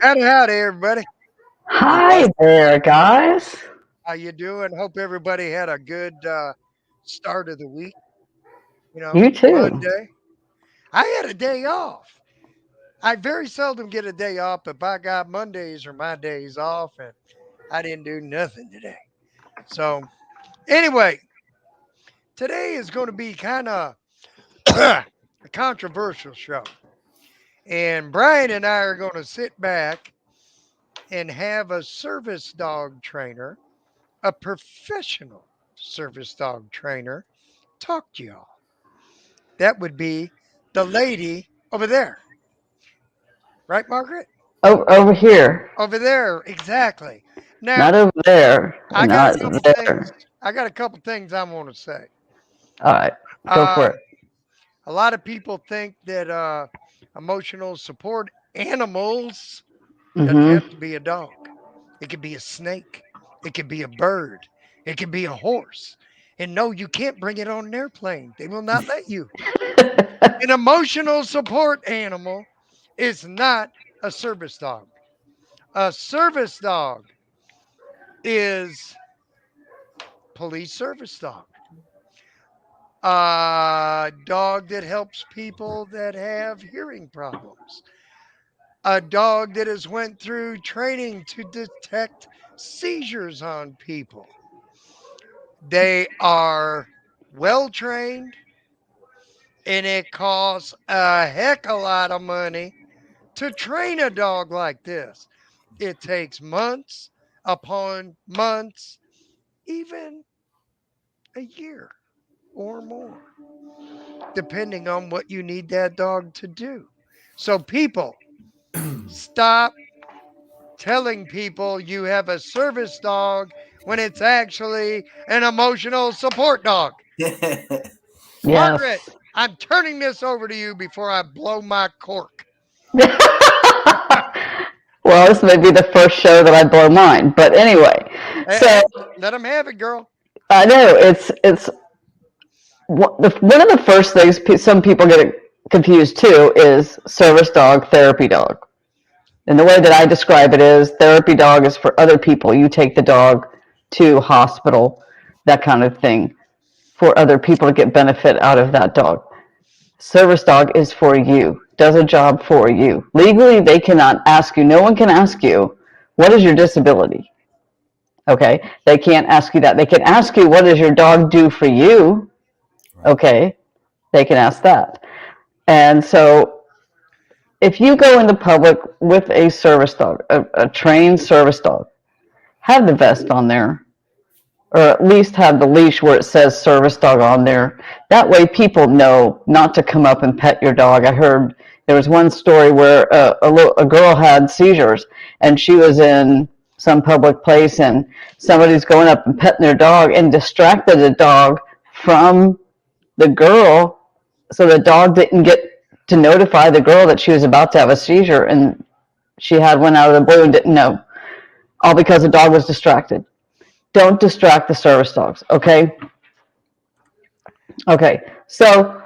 Howdy, howdy, everybody. Hi there, guys. How you doing? Hope everybody had a good start of the week. You too. Monday. I had a day off. I very seldom get a day off, but by God, Mondays are my days off, and I didn't do nothing today. So, anyway, today is going to be kind of a controversial show. And Brian and I are going to sit back and have a service dog trainer, a professional service dog trainer, talk to y'all. That would be the lady over there, right, Margaret? Over here, Over there, exactly. not Now, over there, I got a not couple things. there. I got a couple things I want to say. All right, go for Uh, it. a lot of people think that emotional support animals doesn't Mm-hmm. have to be a dog. It could be a snake. It could be a bird. It could be a horse. And no, you can't bring it on an airplane. They will not let you. An emotional support animal is not a service dog. A service dog is police service dog. A dog that helps people that have hearing problems. A dog that has went through training to detect seizures on people. They are well trained and it costs a heck of a lot of money to train a dog like this. It takes months upon months, even a year or more, depending on what you need that dog to do. So, people, stop telling people you have a service dog when it's actually an emotional support dog. Margaret, Yes. I'm turning this over to you before I blow my cork. Well, this may be the first show that I blow mine, but anyway. Hey, So hey, let them have it, girl. I know it's one of the first things some people get confused too is service dog, therapy dog. And the way that I describe it is therapy dog is for other people. You take the dog to hospital, that kind of thing, for other people to get benefit out of that dog. Service dog is for you, does a job for you. Legally, they cannot ask you, no one can ask you, what is your disability? Okay, they can't ask you that. They can ask you, what does your dog do for you? Right. Okay, they can ask that. And so if you go into public with a service dog, a trained service dog, have the vest on there, or at least have the leash where it says service dog on there. That way people know not to come up and pet your dog. I heard there was one story where a girl had seizures and she was in some public place and somebody's going up and petting their dog and distracted the dog from the girl, so the dog didn't get to notify the girl that she was about to have a seizure, and she had one out of the blue and didn't know, all because the dog was distracted. Don't distract the service dogs, okay? Okay, so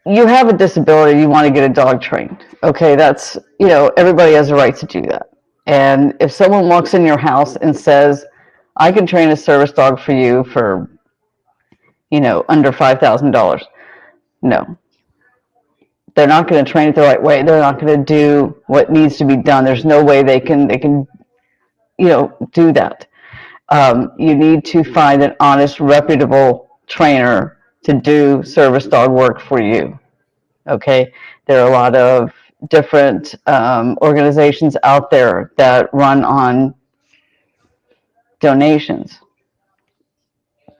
you have a disability, you want to get a dog trained. Okay, that's, everybody has a right to do that. And if someone walks in your house and says, I can train a service dog for you for, under $5,000, no. They're not going to train it the right way. They're not going to do what needs to be done. There's no way they can do that. You need to find an honest, reputable trainer to do service dog work for you. Okay, there are a lot of different organizations out there that run on donations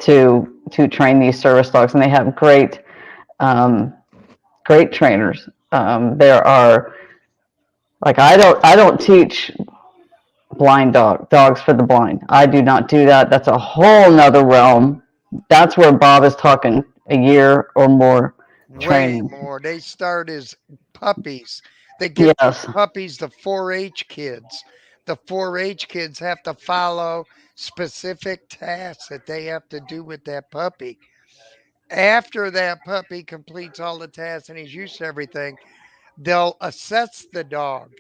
to train these service dogs, and they have um, great trainers. There are, like, I don't teach blind dogs for the blind. I do not do that. That's a whole nother realm. That's where Bob is talking a year or more Way training. more. They start as puppies. They give those Yes. puppies to 4-H kids. The 4-H kids have to follow specific tasks that they have to do with that puppy. After that puppy completes all the tasks and he's used to everything, They'll assess the dog,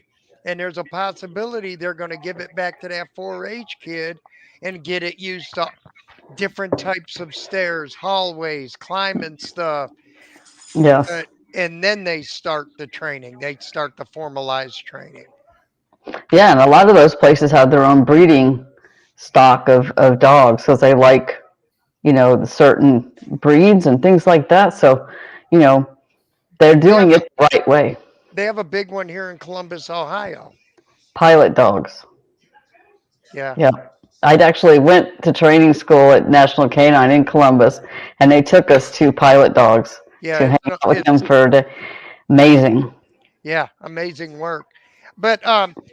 and there's a possibility they're going to give it back to that 4-H kid and get it used to different types of stairs, hallways, climbing stuff, Yes. uh, and then they start the training. They start the formalized training. Yeah, and a lot of those places have their own breeding stock of dogs because they like, the certain breeds and things like that. So, you know, they're They have doing a it the right way. they have a big one here in Columbus, Ohio. Pilot dogs. Yeah, Yeah. I'd actually went to training school at National Canine in Columbus, and they took us to Pilot Dogs yeah, to hang out with them it's for a day. Amazing. yeah, amazing work. But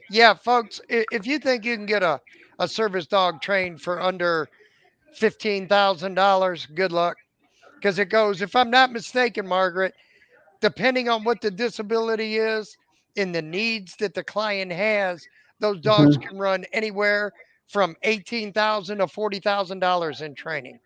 yeah, folks, if you think you can get a service dog trained for under $15,000, good luck. Because it goes, if I'm not mistaken, Margaret, depending on what the disability is and the needs that the client has, those dogs Hmm. can run anywhere from 18,000 to $40,000 in training.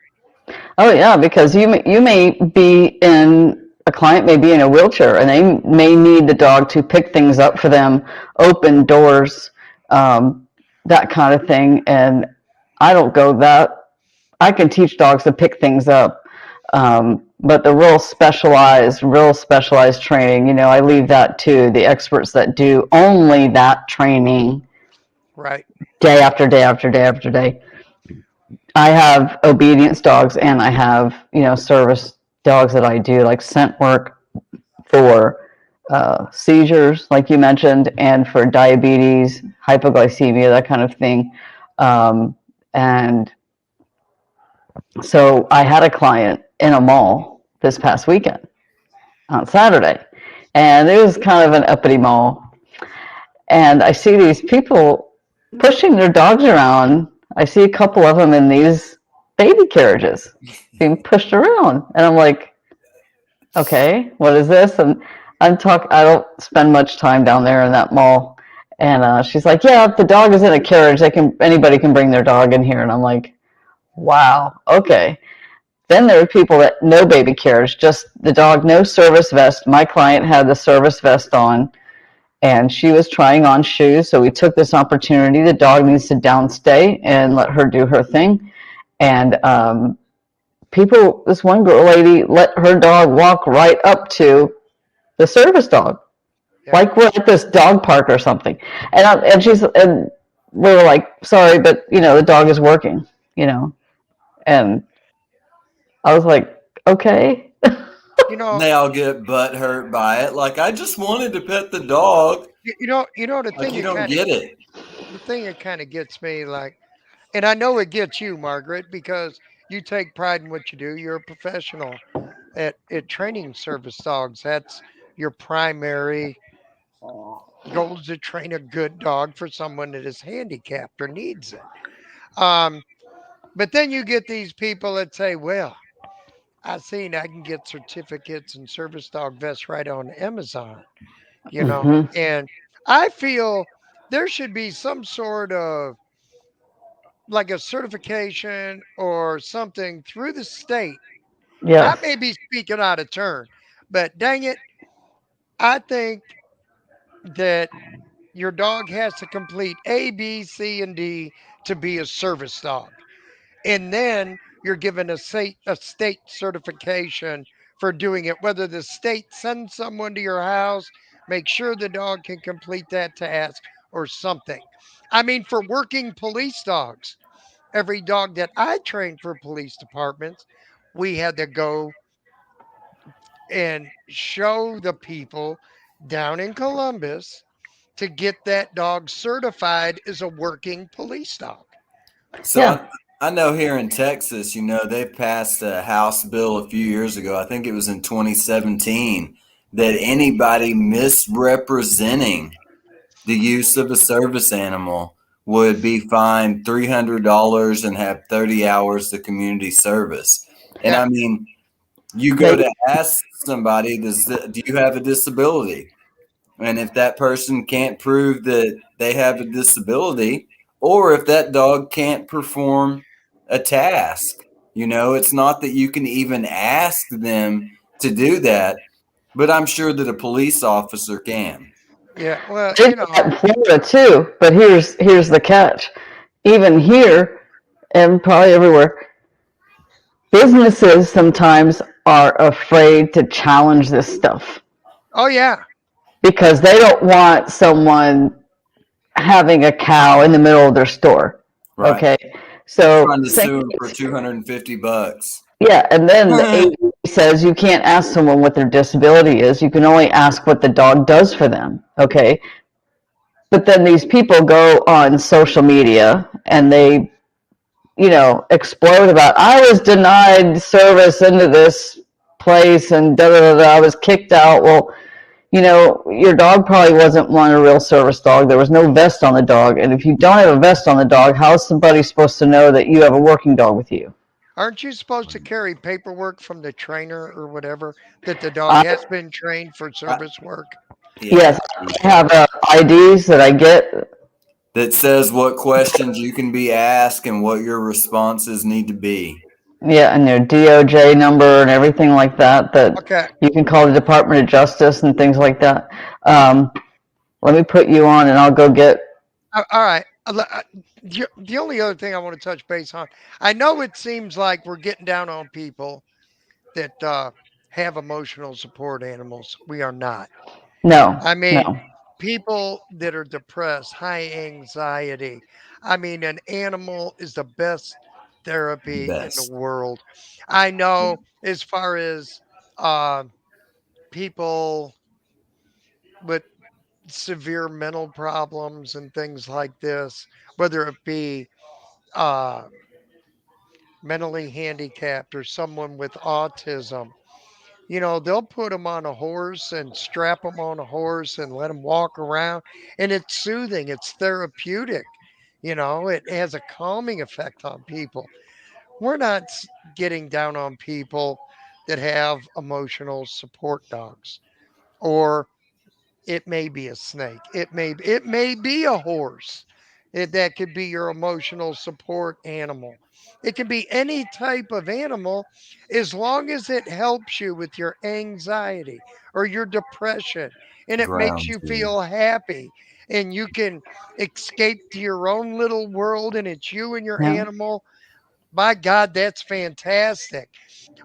Oh yeah, because you may be in a client may be in a wheelchair and they may need the dog to pick things up for them, open doors, that kind of thing. And I don't go that. I can teach dogs to pick things up, but the real specialized training, I leave that to the experts that do only that training Right. day after day after day after day. I have obedience dogs and I have, service dogs that I do like scent work for seizures, like you mentioned, and for diabetes, hypoglycemia, that kind of thing. And so I had a client in a mall this past weekend on Saturday, and it was kind of an uppity mall. And I see these people pushing their dogs around. I see a couple of them in these baby carriages being pushed around, and I'm like, okay, what is this? And I don't spend much time down there in that mall. And she's like, yeah, if the dog is in a carriage, anybody can bring their dog in here. And I'm like, wow, okay. Then there are people that no baby carriage, just the dog, no service vest. My client had the service vest on, and she was trying on shoes. So we took this opportunity. The dog needs to downstay and let her do her thing. And this one girl lady let her dog walk right up to the service dog, Yeah. like we're at this dog park or something. And we were like, sorry, but the dog is working, and I was like, okay. You know, They all get butt hurt by it. Like, I just wanted to pet the dog. the Like, thing you that don't kind of get it. gets me, like, and I know it gets you, Margaret, because you take pride in what you do. You're a professional at training service dogs. That's your primary goal, is to train a good dog for someone that is handicapped or needs it. Um, but then you get these people that say, well, I seen I can get certificates and service dog vests right on Amazon, Hmm. and I feel there should be some sort of like a certification or something through the state. I Yes. may be speaking out of turn, but dang it, I think that your dog has to complete A, B, C, and D to be a service dog. And then you're given a state certification for doing it, whether the state sends someone to your house, make sure the dog can complete that task or something. I mean, for working police dogs, every dog that I trained for police departments, we had to go and show the people down in Columbus to get that dog certified as a working police dog. So Yeah. I know here in Texas, they passed a House bill a few years ago. I think it was in 2017 that anybody misrepresenting the use of a service animal would be fined $300 and have 30 hours of community service. And Yeah, I mean, you go They. to ask somebody, do you have a disability? And if that person can't prove that they have a disability, or if that dog can't perform a task, it's not that you can even ask them to do that. But I'm sure that a police officer can. Yeah, well, They do that in Florida too, but here's the catch. Even here, and probably everywhere, businesses sometimes are afraid to challenge this stuff oh yeah, because they don't want someone having a cow in the middle of their store. Right. Okay, so Trying to sue him for $250. yeah, and then the AD says you can't ask someone what their disability is. You can only ask what the dog does for them. Okay, but then these people go on social media and they, explode about, I was denied service into this place and da da da da, I was kicked out. Well, your dog probably wasn't one a real service dog. There was no vest on the dog. And if you don't have a vest on the dog, how is somebody supposed to know that you have a working dog with you? aren't you supposed to carry paperwork from the trainer or whatever that the dog I, has been trained for service work? Yeah. yes, I have IDs that I get. That says what questions you can be asked and what your responses need to be. Yeah, and their DOJ number and everything like that Okay, you can call the Department of Justice and things like that. Let me put you on and I'll go get. all right. The only other thing I want to touch base on, I know it seems like we're getting down on people that have emotional support animals. We are not. No, I mean, no. people that are depressed, high anxiety. I mean, an animal is the best therapy in the Best. world. I know as far as uh, people with severe mental problems and things like this, whether it be uh, mentally handicapped or someone with autism, they'll put them on a horse and strap them on a horse and let them walk around. And it's soothing, it's therapeutic. It has a calming effect on people. We're not getting down on people that have emotional support dogs, or it may be a snake. It may be a horse. That could be your emotional support animal. It can be any type of animal as long as it helps you with your anxiety or your depression and it makes Ground you to. feel happy and you can escape to your own little world and it's you and your Yeah. animal. My God, that's fantastic.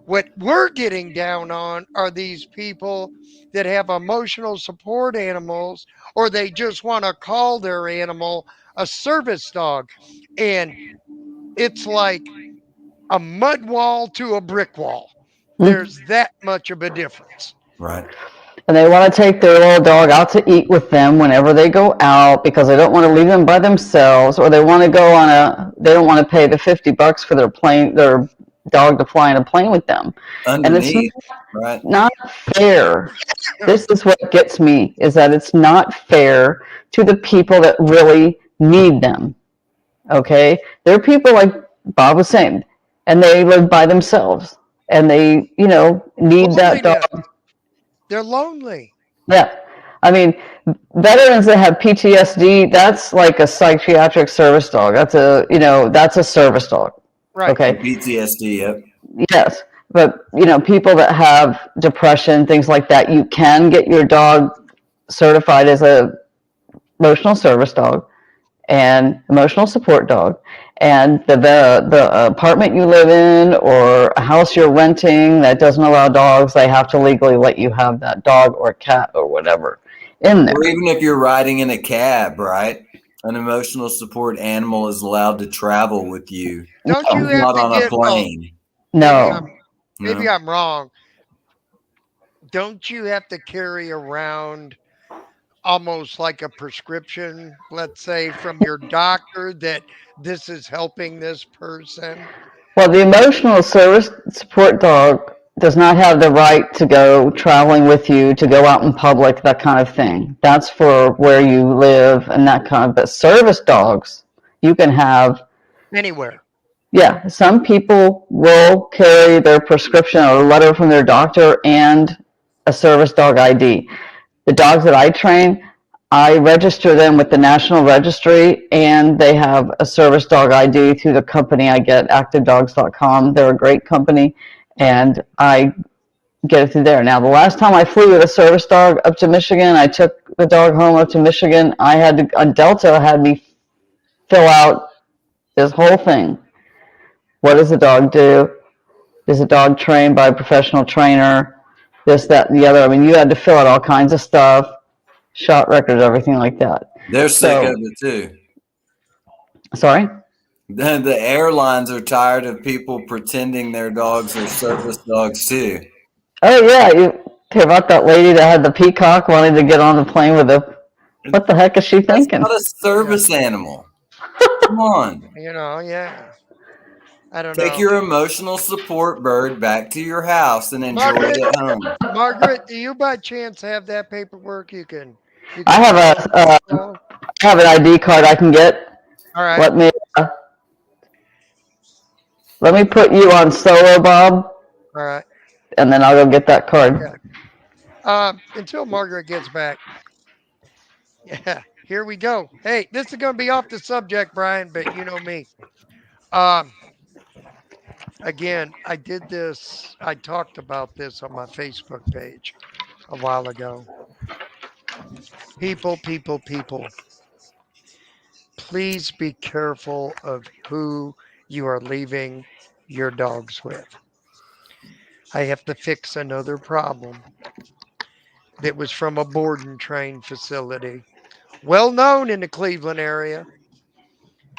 What we're getting down on are these people that have emotional support animals or they just want to call their animal a service dog. And it's like a mud wall to a brick wall. Mm. There's that much of a difference. Right. And they want to take their little dog out to eat with them whenever they go out because they don't want to leave them by themselves, or they want to go on they don't want to pay the $50 for their dog to fly in a plane with them. And it's Underneath. Right. not fair. This is what gets me, is that it's not fair to the people that really need them. Okay? There are people like Bob was saying, and they live by themselves, and they, need that dog. Loneliness. They're lonely. Yeah. I mean, veterans that have PTSD, that's like a psychiatric service dog. That's a service dog. Right. Okay. PTSD. Yep. Yes. But, people that have depression, things like that, you can get your dog certified as a emotional service dog and emotional support dog. And the apartment you live in or a house you're renting that doesn't allow dogs, they have to legally let you have that dog or cat or whatever in there. Or even if you're riding in a cab, right? An emotional support animal is allowed to travel with you. Don't you have Not to on a get, well, plane. No. maybe No. I'm wrong. Don't you have to carry around almost like a prescription, let's say, from your doctor that this is helping this person? Well, the emotional service support dog does not have the right to go traveling with you, to go out in public, that kind of thing. That's for where you live and that kind of, but service dogs, you can have, Anywhere. yeah, some people will carry their prescription or a letter from their doctor and a service dog ID. The dogs that I train, I register them with the National Registry, and they have a service dog ID through the company I get, ActiveDogs.com. They're a great company, and I get it through there. Now, the last time I flew with a service dog up to Michigan, I took the dog home up to Michigan. Delta had me fill out this whole thing. What does the dog do? Is the dog trained by a professional trainer? This, that, and the other. I mean, you had to fill out all kinds of stuff, shot records, everything like that. They're sick of it too. Sorry? The airlines are tired of people pretending their dogs are service dogs too. Oh, yeah. You hear about that lady that had the peacock wanting to get on the plane with a. What the heck is she thinking? That's not a service animal. Come on. Yeah. I don't know. Take your emotional support bird back to your house and enjoy it at home. Margaret, do you by chance have that paperwork? You can I have an ID card I can get. All right. Let me put you on solo, Bob. All right. And then I'll go get that card. Yeah. Until Margaret gets back. Yeah, here we go. Hey, this is going to be off the subject, Brian, but you know me. Again, I did this. I talked about this on my Facebook page a while ago. People. Please be careful of who you are leaving your dogs with. I have to fix another problem that was from a board and train facility, well known in the Cleveland area.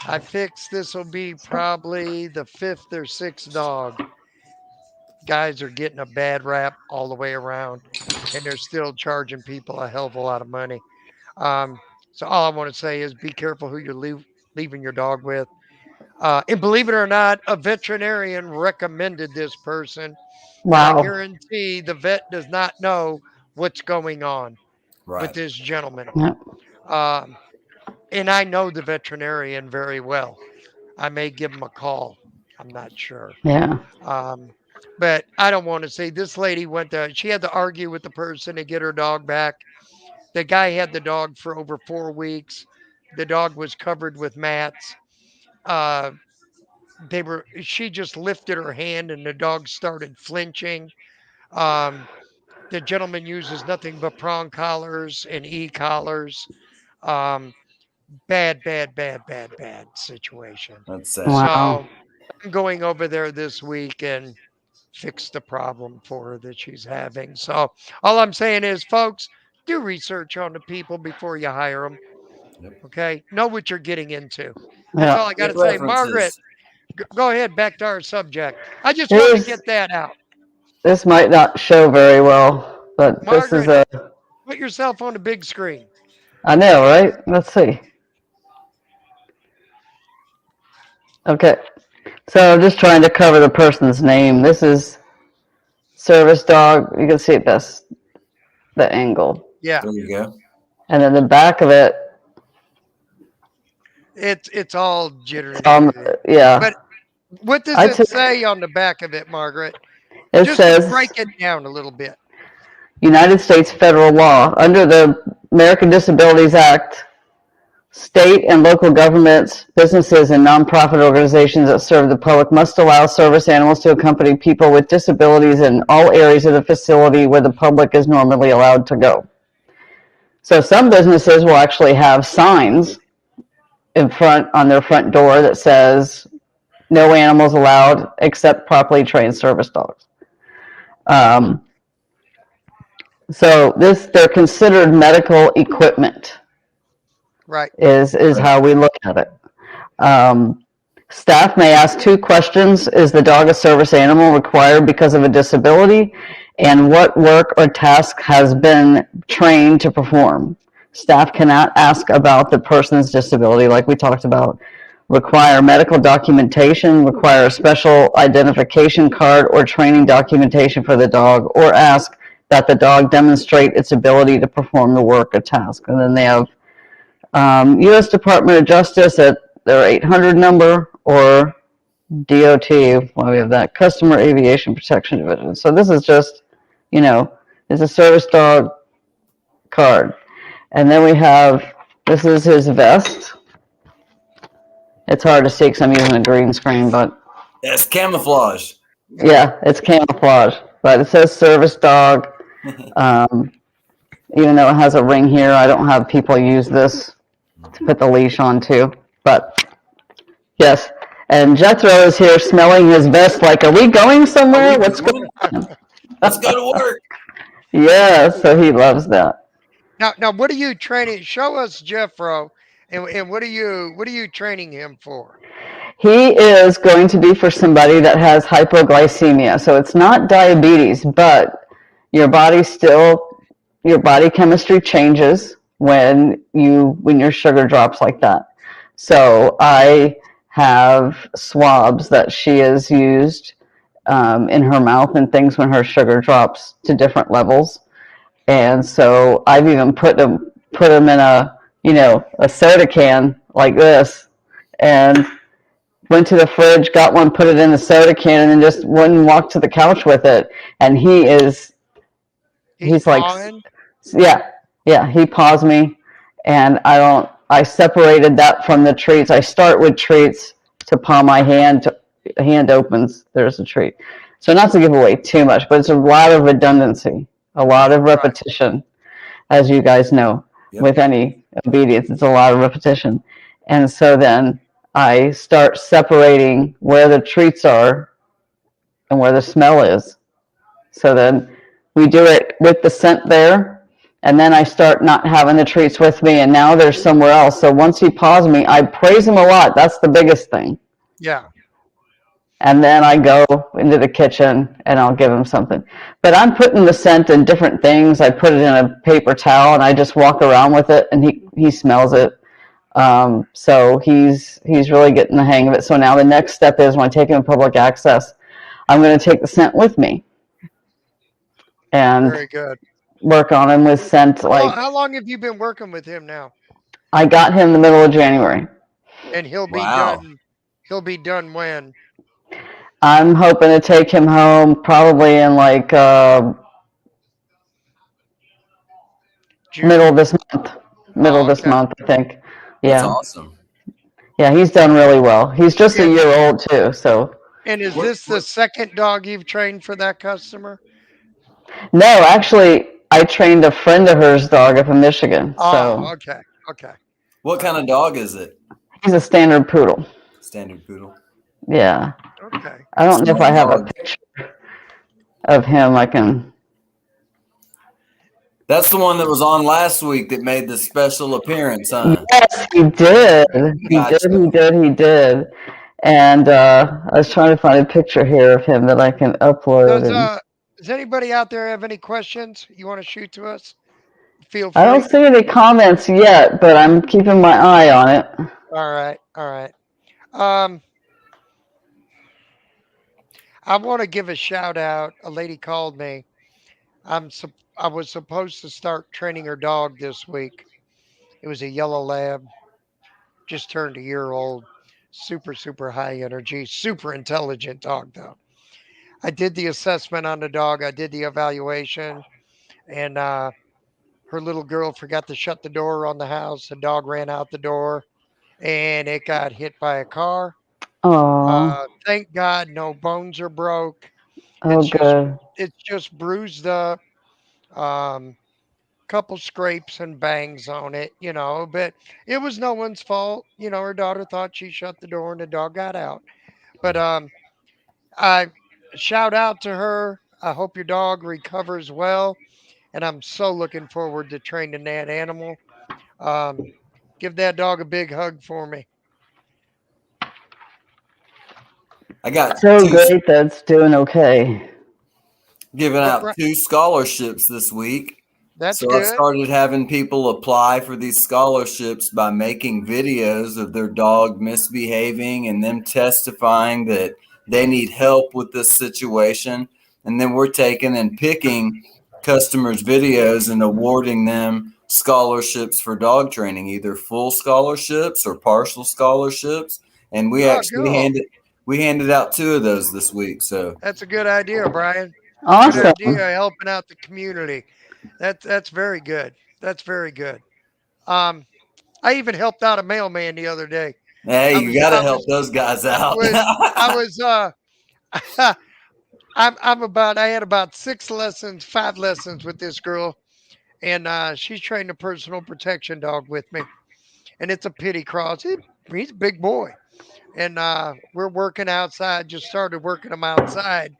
I fixed this will be probably the 5th or 6th dog. Guys are getting a bad rap all the way around, and they're still charging people a hell of a lot of money. So all I want to say is be careful who you're leaving your dog with. And believe it or not, a veterinarian recommended this person. Wow. And I guarantee the vet does not know what's going on with this gentleman. Yep. And I know the veterinarian very well. I may give him a call. I'm not sure. Yeah. But I don't want to say this lady she had to argue with the person to get her dog back. The guy had the dog for over 4 weeks. The dog was covered with mats. She just lifted her hand and the dog started flinching. The gentleman uses nothing but prong collars and e-collars. Bad situation. That's sad. Wow. So I'm going over there this week and fix the problem for her that she's having. So all I'm saying is, folks, do research on the people before you hire them. Yep. Okay? Know what you're getting into. That's all I got to say. Margaret, go ahead, back to our subject. I just want to get that out. This might not show very well, but Margaret, this is put yourself on the big screen. I know, right? Let's see. Okay. So I'm just trying to cover the person's name. This is service dog. You can see the angle. Yeah. There you go. And then the back of it. It's all jittery. Yeah. But what does it say on the back of it, Margaret? It says, break it down a little bit. United States federal law. Under the American Disabilities Act, state and local governments, businesses, and nonprofit organizations that serve the public must allow service animals to accompany people with disabilities in all areas of the facility where the public is normally allowed to go. So some businesses will actually have signs on their front door that says no animals allowed except properly trained service dogs. So they're considered medical equipment. Right. Is how we look at it. Staff may ask 2 questions. Is the dog a service animal required because of a disability? And what work or task has been trained to perform? Staff cannot ask about the person's disability, like we talked about, require medical documentation, require a special identification card or training documentation for the dog, or ask that the dog demonstrate its ability to perform the work or task. And then they have U.S. Department of Justice at their 800 number, or DOT, well, we have that, Customer Aviation Protection Division. So this is just, it's a service dog card. And then we have, this is his vest. It's hard to see because I'm using a green screen, but. It's camouflage. Yeah, it's camouflage. but it says service dog. Um, Even though it has a ring here, I don't have people use this to put the leash on too. But yes, and Jethro is here smelling his vest like, are we going Are we somewhere? What's going going? on? Let's go to work. Yeah, so he loves that. Now, what are you training? Show us Jeffro, and what are you training him for? He is going to be for somebody that has hypoglycemia. So it's not diabetes, but your body still, your body chemistry changes when your sugar drops like that. So I have swabs that she has used in her mouth and things when her sugar drops to different levels. And so I've even put them in a soda can like this, and went to the fridge, got one, put it in the soda can, and then just went and walked to the couch with it. And He's he's like, pawing. yeah, yeah, he paws me. And I separated that from the treats. I start with treats to paw my hand. Hand opens, there's a treat. So not to give away too much, but it's a lot of redundancy, a lot of Right. repetition, as you guys know, Yep. with any obedience, it's a lot of repetition. And so then I start separating where the treats are and where the smell is. So then we do it with the scent there, and then I start not having the treats with me, and now they're somewhere else. So once he paws me, I praise him a lot. That's the biggest thing. Yeah. And then I go into the kitchen and I'll give him something. But I'm putting the scent in different things. I put it in a paper towel and I just walk around with it, and he smells it. So he's really getting the hang of it. So now the next step is when I take him in public access, I'm going to take the scent with me and Very good. work on him with scent. How long have you been working with him now? I got him the middle of January. And he'll be Wow. done. He'll be done when? I'm hoping to take him home probably in middle of June? this month. Middle of Oh, this okay. month, I think. That's Yeah. awesome. Yeah, he's done really well. He's just a And year old too, so and is What, this the what, second dog you've trained for that customer? no, actually I trained a friend of hers dog up in Michigan. Oh, So okay. Okay. what All kind right. of dog is it? he's a standard poodle. Standard poodle. Yeah. Okay. I don't know if I Small have a dog. picture of him I can. That's the one that was on last week that made the special appearance, huh? Yes, he did. He did, Gotcha. he did, he did. And I was trying to find a picture here of him that I can upload, Does and does anybody out there have any questions you want to shoot to us? Feel I don't free. see any comments yet, but I'm keeping my eye on it. All right. All right. Um, I want to give a shout out. A lady called me. I was supposed to start training her dog this week. It was a yellow lab, just turned a year old. Super, super high energy, super intelligent dog though. I did the assessment on the dog. I did the evaluation, and her little girl forgot to shut the door on the house. The dog ran out the door, and it got hit by a car. Oh, Thank God, no bones are broke. oh, It's just good. it's just bruised up. Um, Couple scrapes and bangs on it, but it was no one's fault. Her daughter thought she shut the door and the dog got out. But I shout out to her. I hope your dog recovers well, and I'm so looking forward to training that animal. Um, Give that dog a big hug for me. I got So great that's doing okay. giving What? out two scholarships this week. That's So I've good. started having people apply for these scholarships by making videos of their dog misbehaving and them testifying that they need help with this situation. And then we're taking and picking customers' videos and awarding them scholarships for dog training, either full scholarships or partial scholarships. And Oh, cool. we handed out two of those this week. So That's a good idea, Brian. Good idea Awesome. helping out the community. That's very good. That's very good. Um, I even helped out a mailman the other day. hey, I you was got to I help was those guys I out. was I was I had about 6 lessons, 5 lessons with this girl, and she's trained a personal protection dog with me, and it's a pity cross. He's a big boy, and we're working outside. Just started working him outside,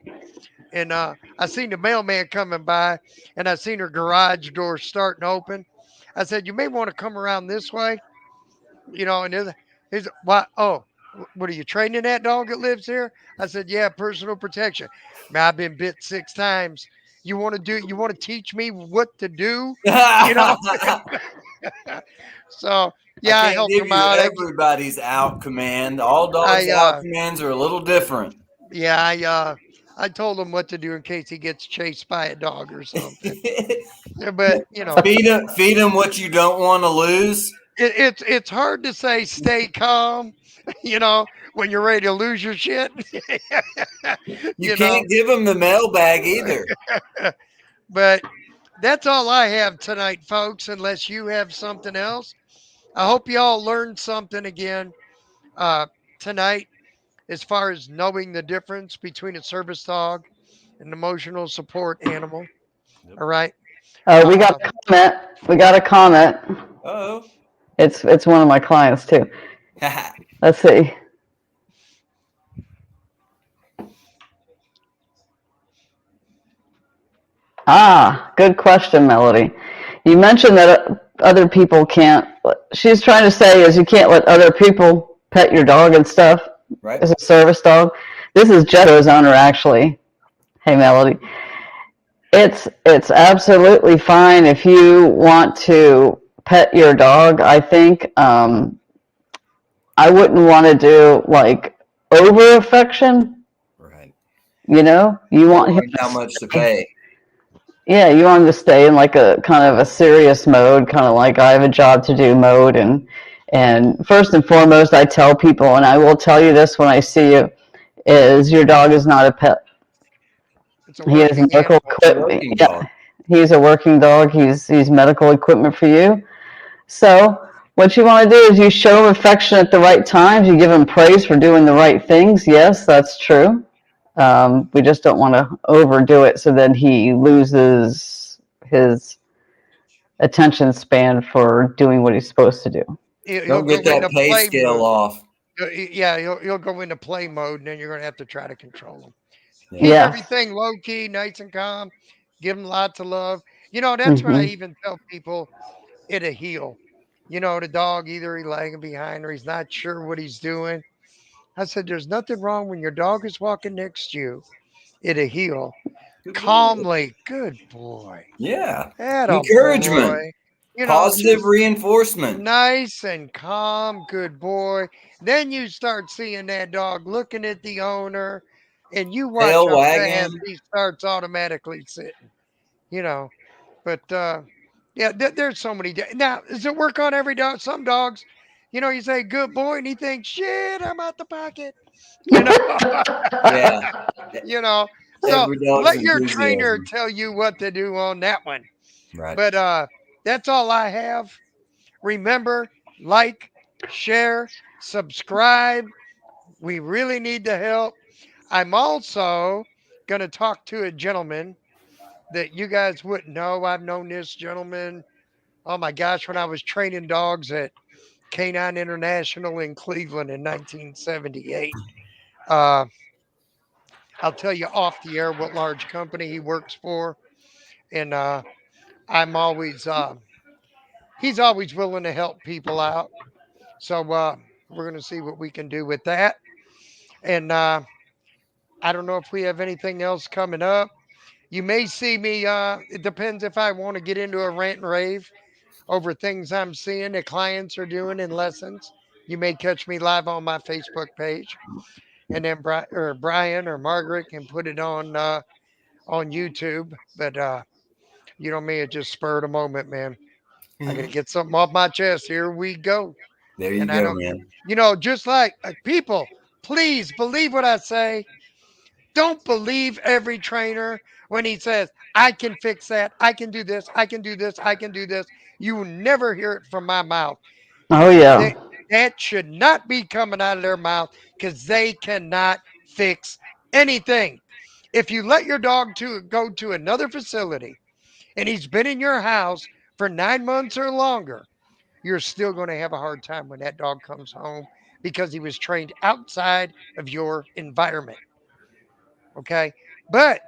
and I seen the mailman coming by, and I seen her garage door starting to open. I said, "You may want to come around this way." And he's why? Oh, what are you training that dog that lives here? I said, yeah, personal protection. Man, I've been bit 6 times. You want to do? You want to teach me what to do? You know. So I yeah, I can't helped give him you out. everybody's out command. All dogs' I out commands are a little different. yeah, I told him what to do in case he gets chased by a dog or something. Yeah, but Feed them what you don't want to lose. it's hard to say stay calm, when you're ready to lose your shit. You you know, can't give them the mailbag either. but that's all I have tonight, folks, unless you have something else. I hope you all learned something again uh, tonight as far as knowing the difference between a service dog and an emotional support animal. Yep. All right. We got Uh, a comment. We got a comment. Oh. It's one of my clients too. Let's see. Ah, good question, Melody. You mentioned that other people can't. She's trying to say is you can't let other people pet your dog and stuff Right. as a service dog. This is Jethro's owner, actually. Hey, Melody. It's absolutely fine if you want to pet your dog. I think I wouldn't want to do like over affection. Right. You want him Knowing to how much to stay. pay. Yeah, you want him to stay in like a kind of a serious mode, kind of like I have a job to do mode. And first and foremost, I tell people, and I will tell you this when I see you, is your dog is not a pet. it's a He is working medical animal. It's a equipment. working Yeah, dog. he's a working dog. He's medical equipment for you. So what you want to do is you show him affection at the right times. You give him praise for doing the right things. Yes, that's true. We just don't want to overdo it so then he loses his attention span for doing what he's supposed to do. He'll Don't go get that into pay play scale mode. off. Yeah, he'll go into play mode, and then you're gonna have to try to control him. Yeah. Keep Yes. everything low key, nice and calm. Give him lots of love. That's what I Hmm. even tell people at a heel. The dog either he's lagging behind or he's not sure what he's doing. I said, there's nothing wrong when your dog is walking next to you at a heel, Good boy. calmly. Good boy. Yeah. Atta Encouragement. boy. Positive Just reinforcement. nice and calm. Good boy. Then you start seeing that dog looking at the owner, and you watch Tail how fast wagging. he starts automatically sitting. You know, but yeah, there's so many. Now, does it work on every dog? Some dogs, you say good boy, and he thinks, shit, I'm out the pocket. You know, Yeah. you know. So Every dog's let your trainer enthusiasm. tell you what to do on that one. Right. But that's all I have. Remember, like, share, subscribe. We really need the help. I'm also going to talk to a gentleman that you guys wouldn't know. I've known this gentleman, oh my gosh, when I was training dogs at Canine International in Cleveland in 1978. Uh, I'll tell you off the air what large company he works for. And I'm always, he's always willing to help people out. So we're going to see what we can do with that. And I don't know if we have anything else coming up. You may see me, it depends if I want to get into a rant and rave over things I'm seeing that clients are doing in lessons. You may catch me live on my Facebook page, and then Brian or Margaret can put it on YouTube. But me, it just spurred a moment, man. I gotta get something off my chest. Here we go. There you And I go, don't, man. just like people, please believe what I say. Don't believe every trainer when he says, I can fix that. I can do this. I can do this. I can do this. You will never hear it from my mouth. Oh yeah. That, that should not be coming out of their mouth because they cannot fix anything. If you let your dog to go to another facility and he's been in your house for 9 months or longer, you're still going to have a hard time when that dog comes home because he was trained outside of your environment. Okay. But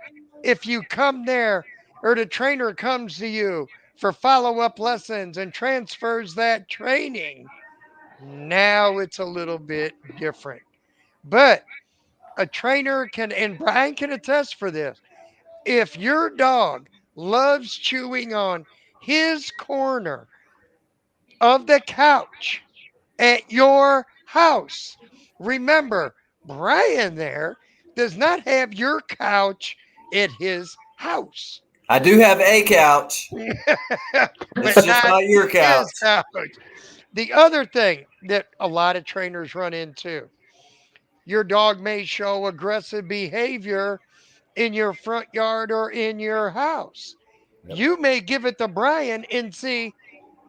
if you come there or the trainer comes to you for follow up lessons and transfers that training, now it's a little bit different. But a trainer can, and Brian can attest for this, if your dog loves chewing on his corner of the couch at your house, remember, Brian there does not have your couch at his house, I do have a couch. It's but just not not your his couch. couch. The other thing that a lot of trainers run into, your dog may show aggressive behavior in your front yard or in your house. Yep. You may give it to Brian and see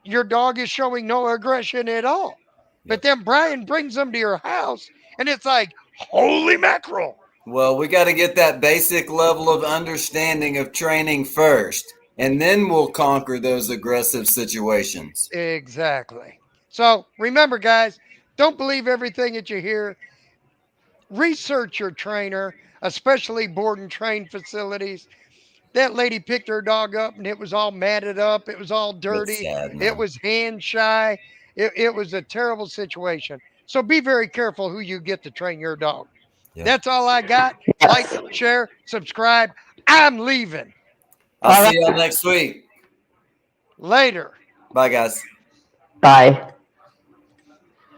your dog is showing no aggression at all. But Yep. then Brian brings them to your house and it's like, holy mackerel. Well, we got to get that basic level of understanding of training first, and then we'll conquer those aggressive situations. Exactly. So remember, guys, don't believe everything that you hear. Research your trainer, especially board and train facilities. That lady picked her dog up and it was all matted up. It was all It's dirty. sad, It man. was hand shy. It was a terrible situation. So be very careful who you get to train your dog. Yeah. That's all I got. Like, Yes. share, subscribe. I'm leaving. I'll All see y'all right. next week. Later. Bye, guys. Bye.